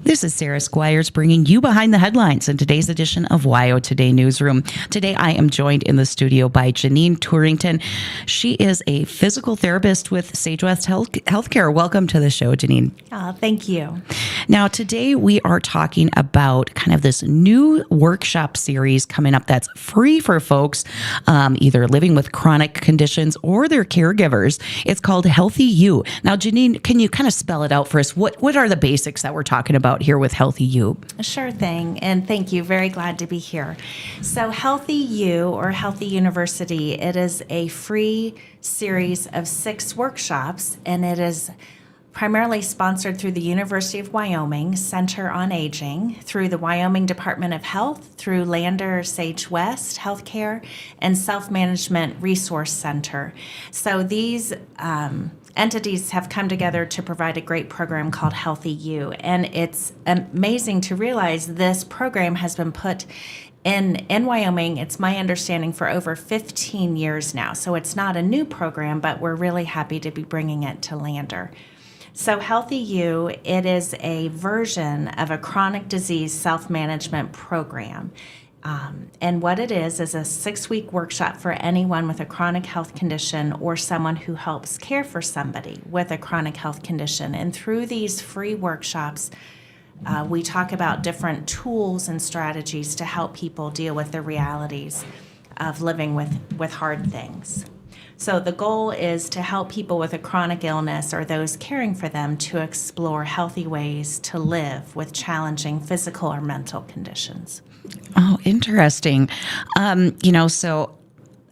This is Sarah Squires bringing you behind the headlines in today's edition of WYO Today Newsroom. Today, I am joined in the studio by Janine Turnington. She is a physical therapist with SageWest's Healthcare. Welcome to the show, Janine. Oh, thank you. Now, today we are talking about kind of this new workshop series coming up that's free for folks either living with chronic conditions or their caregivers. It's called HealthyU. Now, Janine, can you kind of spell it out for us? What are the basics that we're talking about here with HealthyU? Sure thing, and thank you. Very glad to be here. So HealthyU, or Healthy University, it is a free series of 6 workshops, and it is primarily sponsored through the University of Wyoming Center on Aging, through the Wyoming Department of Health, through Lander SageWest's Healthcare, and Self-Management Resource Center. So these entities have come together to provide a great program called HealthyU, and it's amazing to realize this program has been put in Wyoming, it's my understanding, for over 15 years now. So it's not a new program, but we're really happy to be bringing it to Lander. So HealthyU, it is a version of a chronic disease self-management program. And what it is a 6-week workshop for anyone with a chronic health condition or someone who helps care for somebody with a chronic health condition. And through these free workshops, we talk about different tools and strategies to help people deal with the realities of living with hard things. So the goal is to help people with a chronic illness or those caring for them to explore healthy ways to live with challenging physical or mental conditions. Oh, interesting. So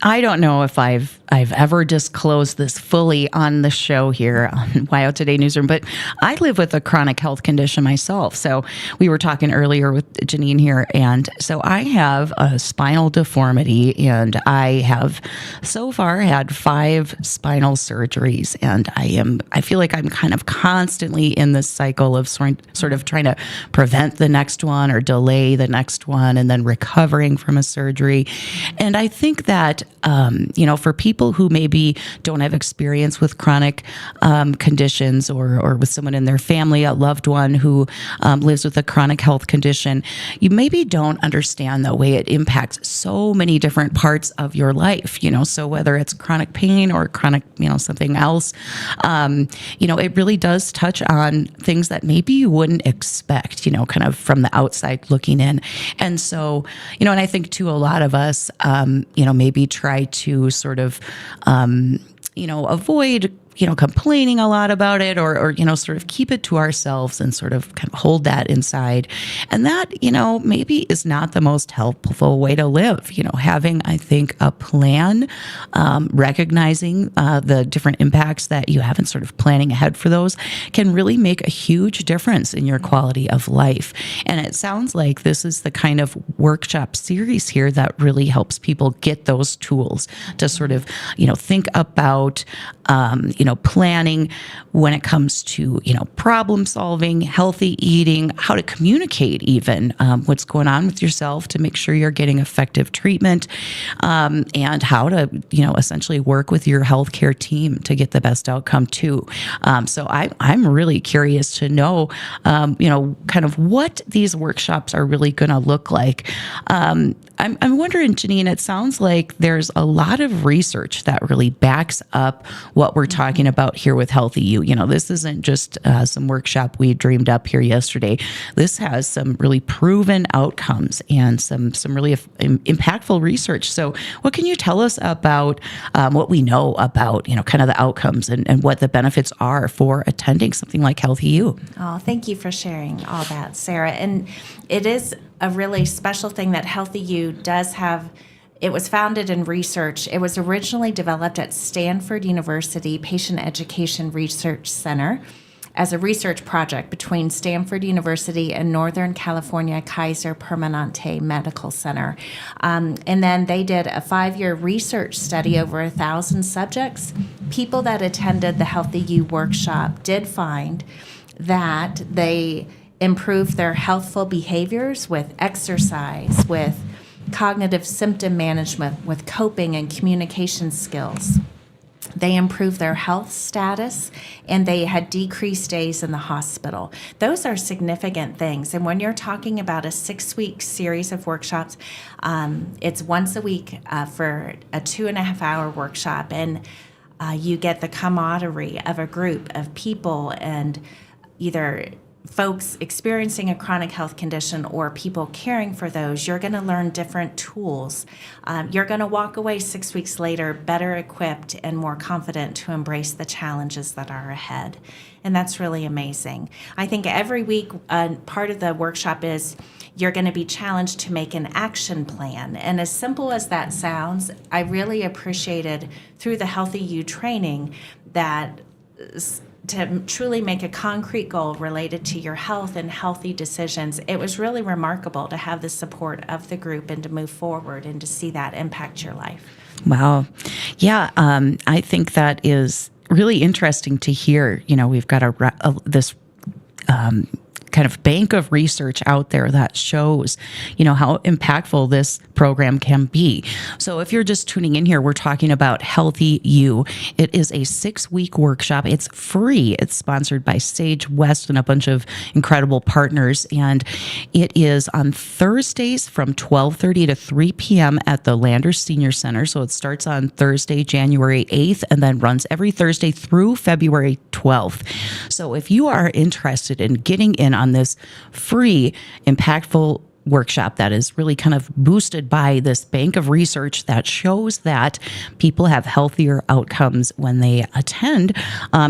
I don't know if I've ever disclosed this fully on the show here on WYO Today Newsroom, but I live with a chronic health condition myself. So we were talking earlier with Janine here, and so I have a spinal deformity, and I have so far had 5 spinal surgeries, and I feel like I'm kind of constantly in this cycle of sort of trying to prevent the next one or delay the next one, and then recovering from a surgery. And I think that for people who maybe don't have experience with chronic conditions or with someone in their family, a loved one who lives with a chronic health condition, you maybe don't understand the way it impacts so many different parts of your life, so whether it's chronic pain or chronic, something else, it really does touch on things that maybe you wouldn't expect, kind of from the outside looking in. And so, and I think too, a lot of us, maybe try to sort of, avoid, complaining a lot about it or, sort of keep it to ourselves and sort of kind of hold that inside. And that, maybe is not the most helpful way to live, having, I think, a plan, recognizing the different impacts that you have and sort of planning ahead for those can really make a huge difference in your quality of life. And it sounds like this is the kind of workshop series here that really helps people get those tools to sort of, think about, planning when it comes to, problem solving, healthy eating, how to communicate even what's going on with yourself to make sure you're getting effective treatment, and how to, essentially work with your healthcare team to get the best outcome too. So I'm really curious to know, kind of what these workshops are really going to look like. I'm wondering, Janine, it sounds like there's a lot of research that really backs up what we're talking about here with HealthyU. This isn't just some workshop we dreamed up here yesterday. This has some really proven outcomes and some really impactful research. So what can you tell us about what we know about, kind of the outcomes and what the benefits are for attending something like HealthyU? Oh, thank you for sharing all that, Sarah. And it is a really special thing that HealthyU does have. It was founded in research. It was originally developed at Stanford University Patient Education Research Center as a research project between Stanford University and Northern California Kaiser Permanente Medical Center. And then they did a 5-year research study over 1,000 subjects. People that attended the HealthyU workshop did find that they improved their healthful behaviors with exercise, with cognitive symptom management, with coping and communication skills. They improved their health status, and they had decreased days in the hospital. Those are significant things. And when you're talking about a 6-week series of workshops, it's once a week for a 2.5-hour workshop. And you get the camaraderie of a group of people, and either folks experiencing a chronic health condition or people caring for those. You're going to learn different tools. You're going to walk away 6 weeks later better equipped and more confident to embrace the challenges that are ahead. And that's really amazing. I think every week, part of the workshop is you're going to be challenged to make an action plan. And as simple as that sounds, I really appreciated through the HealthyU training that to truly make a concrete goal related to your health and healthy decisions. It was really remarkable to have the support of the group and to move forward and to see that impact your life. Wow. Yeah, I think that is really interesting to hear. You know, we've got this kind of bank of research out there that shows, you know, how impactful this program can be. So if you're just tuning in here, we're talking about HealthyU. It is a 6-week workshop. It's free. It's sponsored by SageWest's and a bunch of incredible partners. And it is on Thursdays from 12:30 to 3 p.m. at the Landers Senior Center. So it starts on Thursday, January 8th, and then runs every Thursday through February 12th. So if you are interested in getting in on this free, impactful workshop that is really kind of boosted by this bank of research that shows that people have healthier outcomes when they attend,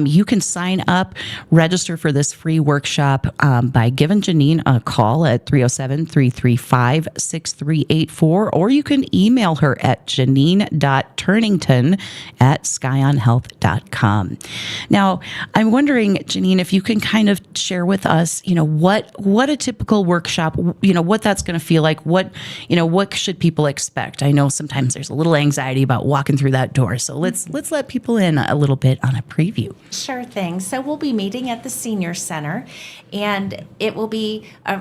you can sign up, register for this free workshop by giving Janine a call at 307-335-6384, or you can email her at janine.turnington@scionhealth.com. Now, I'm wondering, Janine, if you can kind of share with us, you know, what a typical workshop, you know, what that's going to feel like, what should people expect? I know sometimes there's a little anxiety about walking through that door. So let's let people in a little bit on a preview. Sure thing. So we'll be meeting at the Senior Center, and it will be a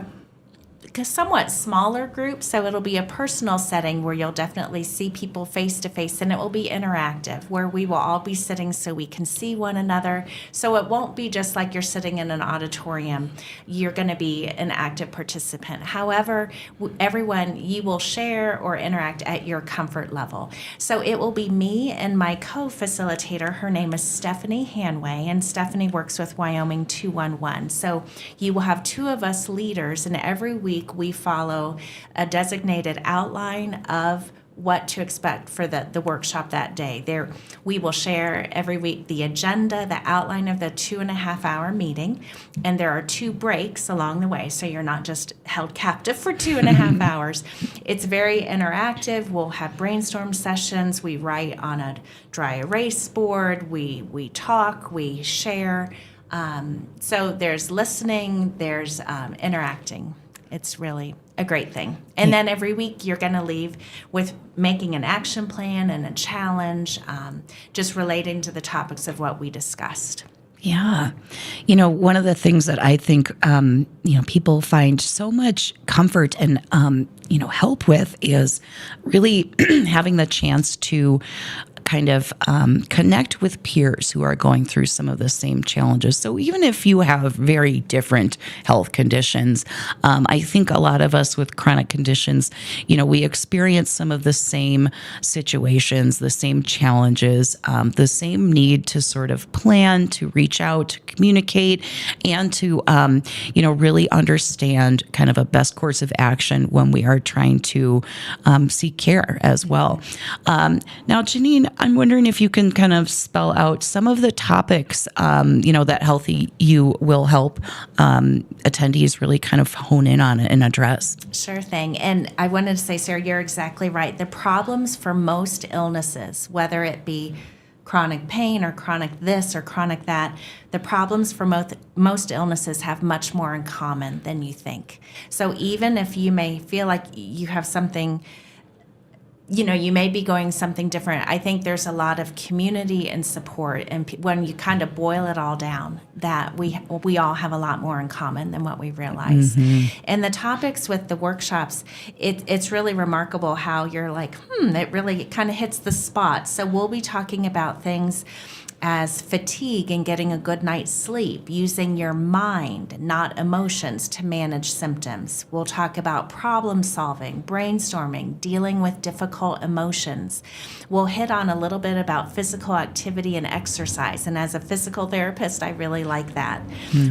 somewhat smaller group, so it'll be a personal setting where you'll definitely see people face to face, and it will be interactive where we will all be sitting so we can see one another. So it won't be just like you're sitting in an auditorium. You're going to be an active participant. However, everyone, you will share or interact at your comfort level. So it will be me and my co-facilitator. Her name is Stephanie Hanway, and Stephanie works with Wyoming 211. So you will have two of us leaders, and every week we follow a designated outline of what to expect for the workshop that day. There, we will share every week the agenda, the outline of the 2.5-hour meeting, and there are 2 breaks along the way, so you're not just held captive for 2.5 hours. It's very interactive. We'll have brainstorm sessions. We write on a dry erase board. We talk. We share. So there's listening. There's interacting. It's really a great thing. And then every week you're going to leave with making an action plan and a challenge, just relating to the topics of what we discussed. Yeah. You know, one of the things that I think, people find so much comfort and, help with is really having the chance to kind of connect with peers who are going through some of the same challenges. So even if you have very different health conditions, I think a lot of us with chronic conditions, we experience some of the same situations, the same challenges, the same need to sort of plan, to reach out, to communicate, and to, really understand kind of a best course of action when we are trying to seek care as well. Now, Janine, I'm wondering if you can kind of spell out some of the topics, that HealthyU will help attendees really kind of hone in on and address. Sure thing. And I wanted to say, Sarah, you're exactly right. The problems for most illnesses, whether it be chronic pain or chronic this or chronic that, the problems for most illnesses have much more in common than you think. So even if you may feel like you have something you may be going something different. I think there's a lot of community and support, and when you kind of boil it all down, that we all have a lot more in common than what we realize. And the topics with the workshops, it's really remarkable how you're like, it really kind of hits the spot. So we'll be talking about things as fatigue and getting a good night's sleep, using your mind, not emotions, to manage symptoms. We'll talk about problem solving, brainstorming, dealing with difficult emotions. We'll hit on a little bit about physical activity and exercise. And as a physical therapist, I really like that.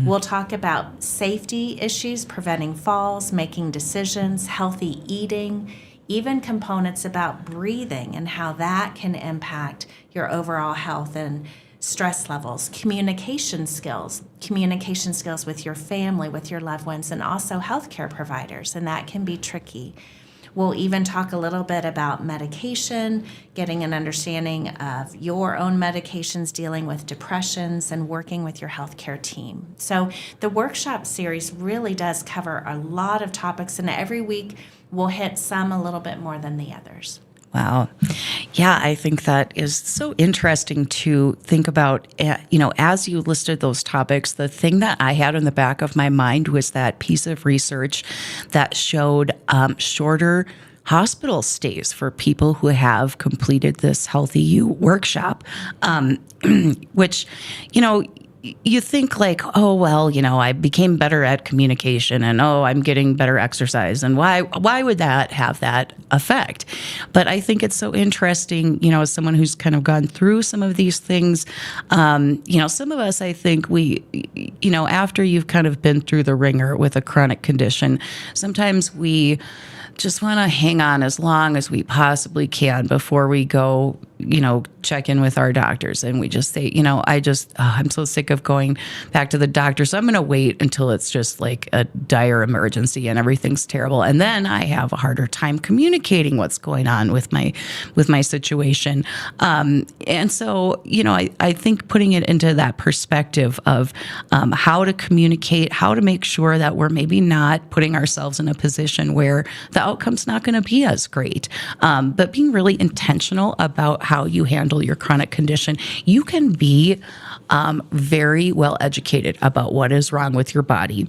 We'll talk about safety issues, preventing falls, making decisions, healthy eating, even components about breathing and how that can impact your overall health and stress levels, communication skills with your family, with your loved ones, and also healthcare providers, and that can be tricky. We'll even talk a little bit about medication, getting an understanding of your own medications, dealing with depressions, and working with your healthcare team. So the workshop series really does cover a lot of topics, and every week we'll hit some a little bit more than the others. Wow. Yeah, I think that is so interesting to think about. As you listed those topics, the thing that I had in the back of my mind was that piece of research that showed shorter hospital stays for people who have completed this HealthyU workshop, which, you think like, oh, well, I became better at communication, and I'm getting better exercise, and why would that have that effect? But I think it's so interesting, as someone who's kind of gone through some of these things, some of us, I think we, after you've kind of been through the ringer with a chronic condition, sometimes we just want to hang on as long as we possibly can before we go, check in with our doctors. And we just say, I'm so sick of going back to the doctor, so I'm going to wait until it's just like a dire emergency and everything's terrible. And then I have a harder time communicating what's going on with my situation. And so, I think putting it into that perspective of how to communicate, how to make sure that we're maybe not putting ourselves in a position where the outcome's not going to be as great, but being really intentional about how you handle your chronic condition. You can be very well educated about what is wrong with your body.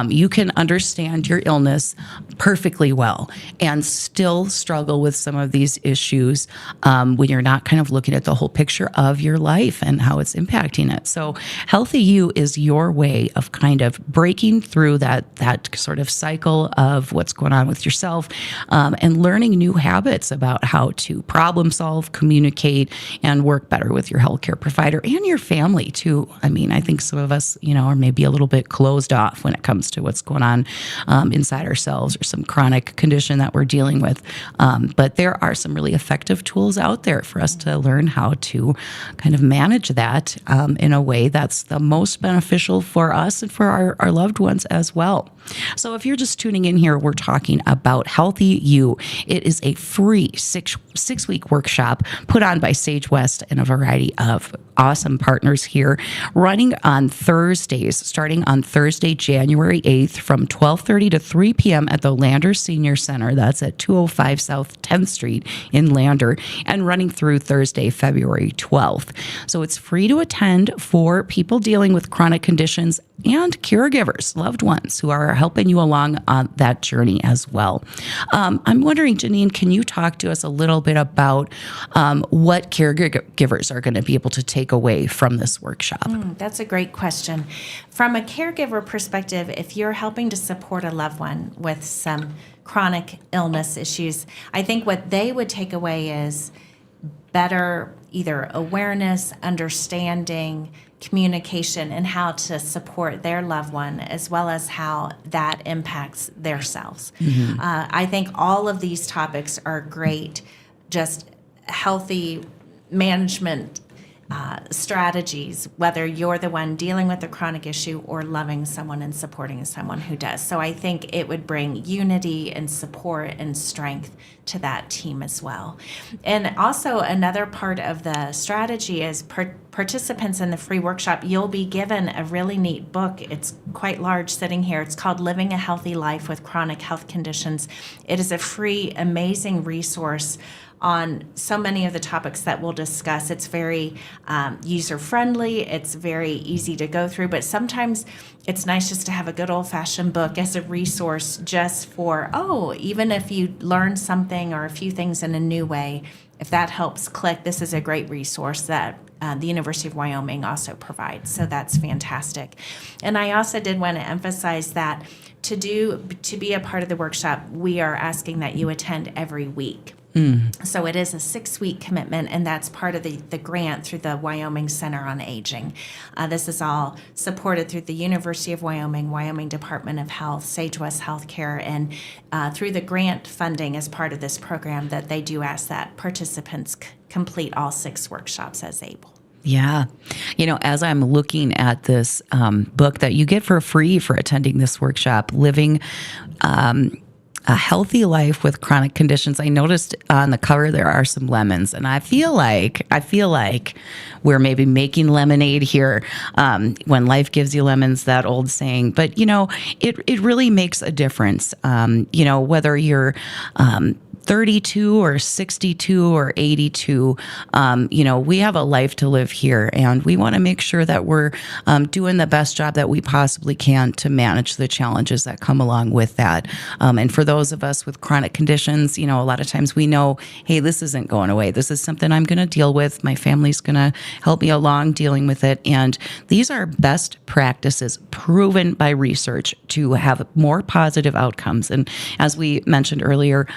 You can understand your illness perfectly well and still struggle with some of these issues when you're not kind of looking at the whole picture of your life and how it's impacting it. So HealthyU is your way of kind of breaking through that sort of cycle of what's going on with yourself, and learning new habits about how to problem solve, communicate, and work better with your healthcare provider and your family too. I mean, I think some of us, are maybe a little bit closed off when it comes to what's going on inside ourselves or some chronic condition that we're dealing with. But there are some really effective tools out there for us to learn how to kind of manage that in a way that's the most beneficial for us and for our loved ones as well. So if you're just tuning in here, we're talking about HealthyU. It is a free six-week workshop put on by SageWest's and a variety of awesome partners here, running on Thursdays, starting on Thursday, January 8th from 12:30 to 3 p.m. at the Lander Senior Center. That's at 205 South 10th Street in Lander, and running through Thursday, February 12th. So it's free to attend for people dealing with chronic conditions and caregivers, loved ones who are helping you along on that journey as well. I'm wondering, Janine, can you talk to us a little bit about what caregivers are going to be able to take away from this workshop? That's a great question. From a caregiver perspective, if you're helping to support a loved one with some chronic illness issues, I think what they would take away is better either awareness, understanding, communication, and how to support their loved one, as well as how that impacts themselves. I think all of these topics are great, just healthy management strategies, whether you're the one dealing with a chronic issue or loving someone and supporting someone who does. So I think it would bring unity and support and strength to that team as well. And also another part of the strategy is participants in the free workshop, you'll be given a really neat book. It's quite large sitting here. It's called Living a Healthy Life with Chronic Health Conditions. It is a free, amazing resource on so many of the topics that we'll discuss. It's very user-friendly. It's very easy to go through, but sometimes it's nice just to have a good old-fashioned book as a resource just for, even if you learn something or a few things in a new way, if that helps click, this is a great resource that the University of Wyoming also provides. So that's fantastic. And I also did want to emphasize that to be a part of the workshop, we are asking that you attend every week. So it is a 6-week commitment, and that's part of the grant through the Wyoming Center on Aging. This is all supported through the University of Wyoming, Wyoming Department of Health, SageWest's Healthcare, and through the grant funding as part of this program that they do ask that participants complete all 6 workshops as able. Yeah. As I'm looking at this book that you get for free for attending this workshop, Living a Healthy Life with Chronic Conditions, I noticed on the cover there are some lemons, and I feel like we're maybe making lemonade here, when life gives you lemons, that old saying. But it really makes a difference. Whether you're 32 or 62 or 82, we have a life to live here, and we want to make sure that we're doing the best job that we possibly can to manage the challenges that come along with that. And for those of us with chronic conditions, a lot of times we know, hey, this isn't going away. This is something I'm going to deal with. My family's going to help me along dealing with it. And these are best practices proven by research to have more positive outcomes. And as we mentioned earlier,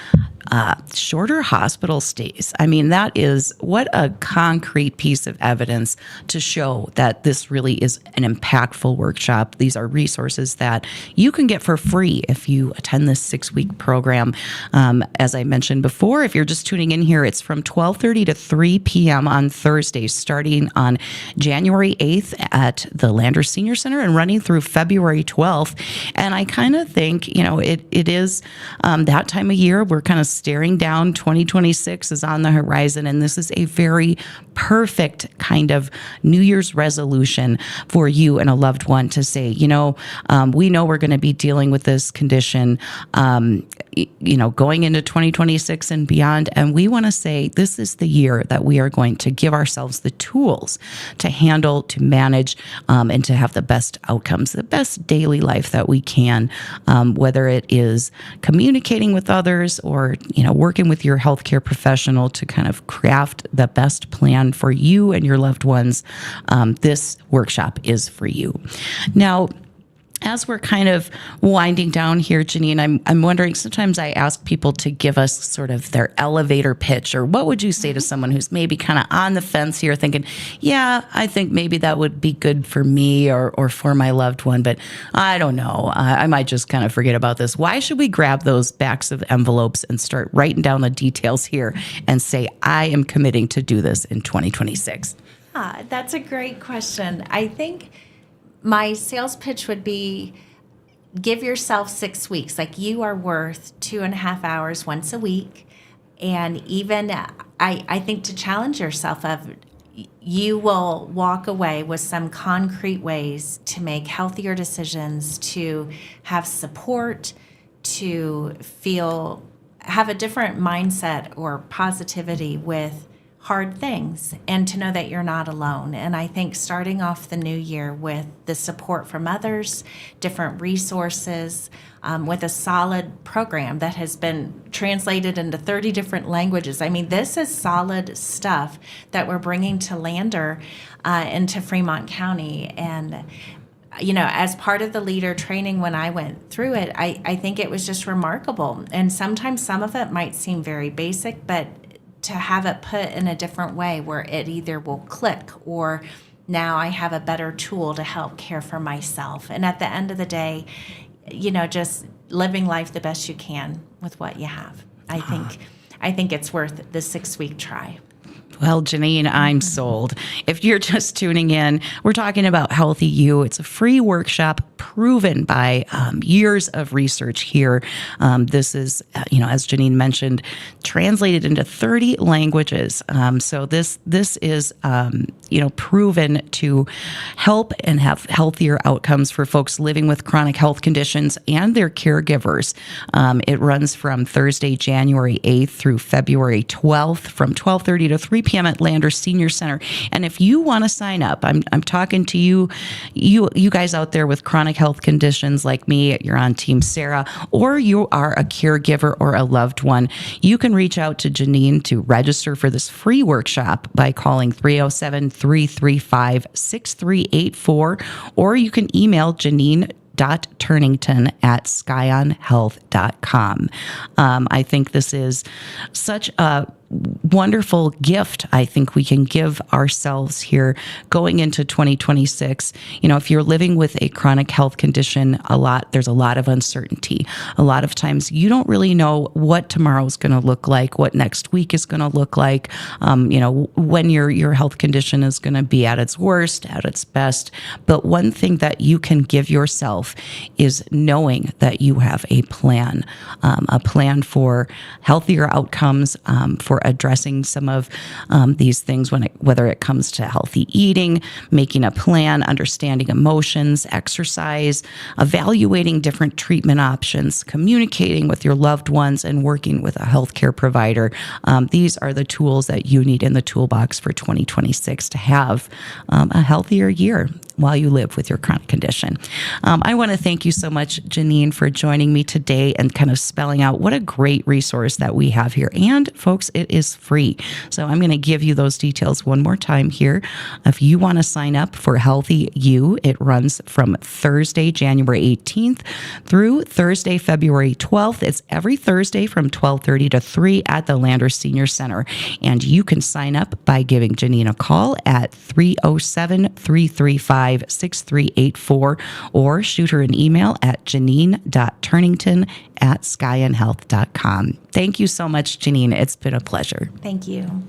shorter hospital stays. I mean, that is what a concrete piece of evidence to show that this really is an impactful workshop. These are resources that you can get for free if you attend this 6-week program. As I mentioned before, if you're just tuning in here, it's from 12:30 to 3 p.m. on Thursdays, starting on January 8th at the Lander Senior Center and running through February 12th. And I kind of think, it is that time of year. We're kind of staring down. 2026 is on the horizon, and this is a very perfect kind of New Year's resolution for you and a loved one to say, we know we're going to be dealing with this condition, going into 2026 and beyond. And we want to say this is the year that we are going to give ourselves the tools to handle, to manage, and to have the best outcomes, the best daily life that we can, whether it is communicating with others or, working with your healthcare professional to kind of craft the best plan for you and your loved ones. This workshop is for you. Now, as we're kind of winding down here, Janine, I'm wondering, sometimes I ask people to give us sort of their elevator pitch, or what would you say to someone who's maybe kind of on the fence here thinking, yeah, I think maybe that would be good for me or for my loved one, but I don't know. I might just kind of forget about this. Why should we grab those backs of envelopes and start writing down the details here and say, I am committing to do this in 2026? That's a great question. I think my sales pitch would be, give yourself 6 weeks. Like, you are worth 2.5 hours once a week. And even I think to challenge yourself of, you will walk away with some concrete ways to make healthier decisions, to have support, to have a different mindset or positivity with hard things, and to know that you're not alone. And I think starting off the new year with the support from others, different resources, with a solid program that has been translated into 30 different languages. I mean, this is solid stuff that we're bringing to Lander, into Fremont County. And as part of the leader training, when I went through it, I think it was just remarkable. And sometimes some of it might seem very basic, but to have it put in a different way where it either will click, or now I have a better tool to help care for myself. And at the end of the day, just living life the best you can with what you have. I think it's worth the 6-week try. Well, Janine, I'm sold. If you're just tuning in, we're talking about HealthyU. It's a free workshop proven by years of research here. This is, as Janine mentioned, translated into 30 languages. So this is, proven to help and have healthier outcomes for folks living with chronic health conditions and their caregivers. It runs from Thursday, January 8th through February 12th from 12:30 to 3 p.m. at Landers Senior Center. And if you want to sign up, I'm talking to you guys out there with chronic health conditions like me. You're on Team Sarah, or you are a caregiver or a loved one. You can reach out to Janine to register for this free workshop by calling 307-335-6384, or you can email Janine.Turnington@skionhealth.com. I think this is such a wonderful gift I think we can give ourselves here going into 2026. If you're living with a chronic health condition, there's a lot of uncertainty. A lot of times you don't really know what tomorrow's going to look like, what next week is going to look like, when your health condition is going to be at its worst, at its best. But one thing that you can give yourself is knowing that you have a plan for healthier outcomes, for addressing some of these things, whether it comes to healthy eating, making a plan, understanding emotions, exercise, evaluating different treatment options, communicating with your loved ones, and working with a healthcare provider. These are the tools that you need in the toolbox for 2026 to have a healthier year while you live with your chronic condition. I want to thank you so much, Janine, for joining me today and kind of spelling out what a great resource that we have here. And folks, it is free. So I'm going to give you those details one more time here. If you want to sign up for HealthyU, it runs from Thursday, January 18th through Thursday, February 12th. It's every Thursday from 12:30 to 3 at the Landers Senior Center. And you can sign up by giving Janine a call at 307-335-6384 or shoot her an email at janine.turnington@skionhealth.com. Thank you so much, Janine. It's been a pleasure. Thank you.